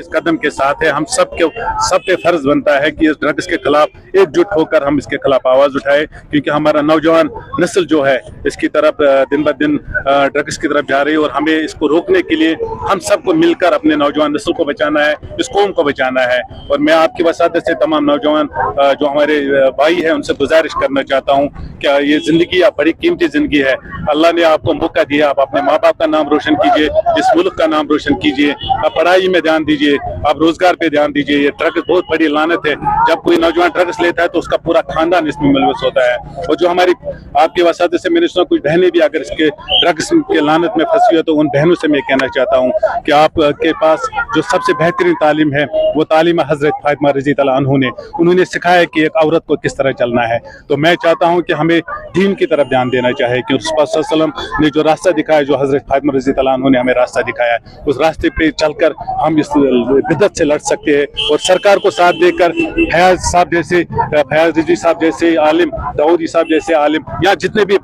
इस कदम के साथ है। हम सब पे फर्ज बनता है कि इस ड्रग्स के खिलाफ एकजुट होकर हम इसके खिलाफ आवाज उठाए, क्योंकि हमारा नौजवान नस्ल जो है इसकी तरफ दिन ब दिन ड्रग्स की तरफ जा रही है, और हमें इसको रोकने के लिए हम सबको मिलकर अपने नौजवान नस्ल को बचाना है, इस कौम को बचाना है। और मैं आपकी वसादत से तमाम नौजवान जो हमारे भाई हैं उनसे गुजारिश करना चाहता हूँ कि ये जिंदगी आप बड़ी कीमती जिंदगी है, अल्लाह ने आपको मौका दिया, आप अपने माँ बाप का नाम रोशन कीजिए, इस मुल्क का नाम रोशन कीजिए, आप पढ़ाई में ध्यान दीजिए, आप रोजगार पे ध्यान दीजिए। ये ड्रग्स बहुत बड़ी लानत है, जब कोई नौजवान ड्रग्स लेता है तो उसका पूरा खानदान इसमें मुलविस होता है। और जो हमारी आपके वसादत से मैंने सुना कुछ बहनें भी अगर इसके ड्रग्स के लानत में फंसी है, तो उन बहनों से मैं कहना चाहता हूँ कि आपके पास जो सबसे बेहतरीन तालीम है वो तालीम हजरत फातिमा रज़ी अल्लाह अन्हा ने, उन्होंने सिखाया कि एक औरत को किस तरह चलना है। तो मैं चाहता हूँ कि हमें दीन की तरफ ध्यान देना चाहिए कि रसूल सल्लल्लाहु अलैहि वसल्लम ने जो रास्ता दिखाया, जो हजरत फातिमा रज़ी अल्लाह अन्हा ने हमें रास्ता दिखाया, उस रास्ते पे चलकर हम इस बिदअत से लड़ सकते हैं। और सरकार को साथ देकर फयाज साहब जैसे, फयाज रिजवी साहब जैसे आलिम, दाऊदी साहब जैसे आलिम, या जितने भी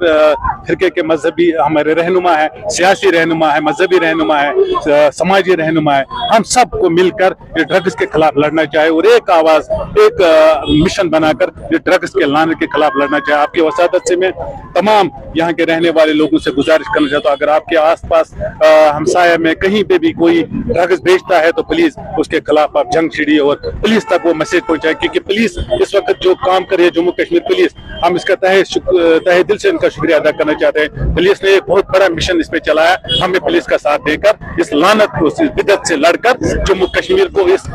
फिरके के मजहबी हमारे रहनुमा है, सियासी रहनुमा है, मजहबी रहनुमा है, समाजी रहनुमा है, हम सबको मिलकर ये ड्रग्स के खिलाफ लड़ना चाहिए और एक आवाज, एक मिशन बनाकर ये ड्रग्स के लाने के खिलाफ लड़ना चाहिए। आपकी वसादत से मैं तमाम यहाँ के रहने वाले लोगों से गुजारिश करना चाहता हूँ, अगर आपके आसपास हमसाया में कहीं पे भी कोई ड्रग्स बेचता है तो प्लीज उसके खिलाफ आप जंग छिड़िए और पुलिस तक वो मैसेज पहुंचाए, क्योंकि पुलिस इस वक्त जो काम कर रही है, जम्मू कश्मीर पुलिस, हम इसका तहे दिल से इनका शुक्रिया अदा करना चाहते हैं। पुलिस ने एक बहुत बड़ा मिशन इस पे चलाया, हमें पुलिस का साथ देकर इस लानत को, इस बिदअत से लड़कर जम्मू कश्मीर को इस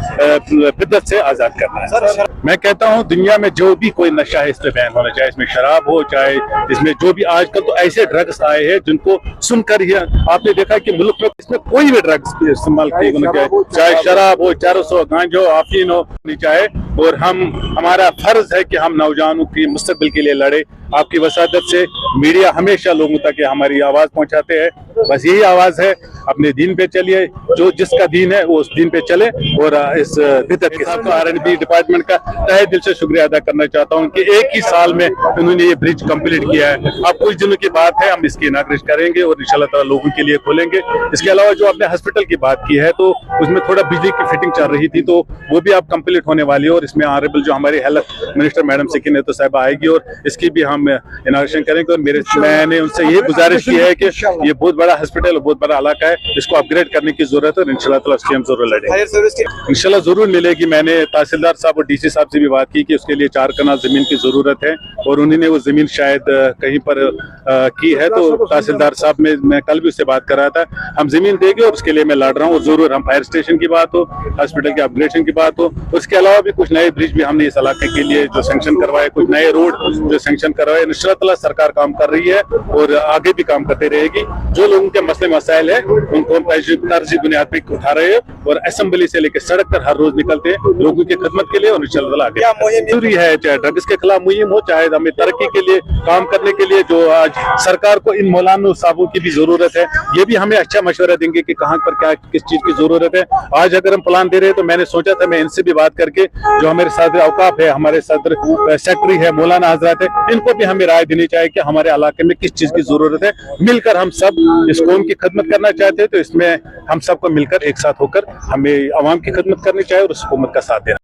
बिदअत से आजाद करना है। मैं कहता हूँ दुनिया में जो भी कोई नशा है इस पे बैन होना चाहिए, इसमें शराब हो, चाहे इसमें जो भी, आजकल तो ऐसे ड्रग्स आए हैं जिनको सुनकर ही आपने देखा कि मुल्क में इसमें कोई भी ड्रग्स इस्तेमाल होना चाहिए, चाहे शराब हो, 400 गांजा हो, अफीन हो, नहीं चाहे। और हमारा फर्ज है कि हम नौजवानों की मुस्तकबिल के लिए लड़े। आपकी वसादत से मीडिया हमेशा लोगों तक हमारी आवाज पहुंचाते हैं, बस यही आवाज है, अपने दीन पे चलिए, जो जिसका दीन है वो उस दीन पे चले। और इस बिदअत के साथ R&B डिपार्टमेंट का तहे दिल से शुक्रिया अदा करना चाहता हूँ कि एक ही साल में उन्होंने ये ब्रिज कंप्लीट किया है। अब कुछ दिनों की बात है, हम इसकी इनाग्रेशन करेंगे और इंशाल्लाह ताला लोगों के लिए खोलेंगे। इसके अलावा जो आपने हॉस्पिटल की बात की है, तो उसमें थोड़ा बिजली की फिटिंग चल रही थी, तो वो भी अब कंप्लीट होने वाली है, और इसमें ऑनरेबल जो हमारी हेल्थ मिनिस्टर मैडम सिकीना तो साहिबा आएगी और इसकी भी हम इनाग्रेशन करेंगे। और मैंने उनसे ये गुजारिश की है कि ये बहुत बड़ा हॉस्पिटल, बहुत बड़ा इलाका है, इसको अपग्रेड करने की जरूरत है, और इंशाल्लाह ताला उसकी हम जरूर लड़ेंगे, इंशाल्लाह जरूर मिलेगी। मैंने तहसीलदार साहब और DC साहब से भी बात की कि उसके लिए 4 कनाल जमीन की जरूरत है, और उन्होंने वो जमीन शायद कहीं पर की है, तो तहसीलदार साहब में मैं कल भी उससे बात कर रहा था, हम जमीन देंगे और उसके लिए मैं लड़ रहा हूँ। और जरूर हम फायर स्टेशन की बात हो, हॉस्पिटल के अपग्रेडेशन की बात हो, उसके अलावा भी कुछ नए ब्रिज भी हमने इस इलाके के लिए जो सैंक्शन करवाए, कुछ नए रोड जो सैंक्शन करवाए, इंशाल्लाह ताला सरकार काम कर रही है और आगे भी काम करते रहेगी। जो लोगों के मसले मसाइल है उनको हम तरजीह बुनियाद पे उठा रहे हैं, और असेंबली से लेकर सड़क पर हर रोज निकलते हैं लोगों की खिदमत के लिए, और इंशाल्लाह आगे जरूरी है, चाहे ड्रग्स के खिलाफ मुहिम हो, चाहे हमें तरक्की के लिए काम करने के लिए जो आज सरकार को इन मौलाना साहबों की भी जरूरत है, ये भी हमें अच्छा मशवरा देंगे कि कहाँ पर क्या किस चीज की जरूरत है। आज अगर हम प्लान दे रहे हैं तो मैंने सोचा था मैं इनसे भी बात करके, जो हमारे सदर औकाफ है, हमारे सदर सेक्रेटरी है, मौलाना हजरत है, इनको भी हमें राय देनी चाहिए कि हमारे इलाके में किस चीज की जरूरत है। मिलकर हम सब इस कौम की खिदमत करना चाहते हैं, तो इसमें हम सबको मिलकर एक साथ होकर हमें अवाम की खिदमत करनी चाहिए और उस हुकूमत का साथ देना।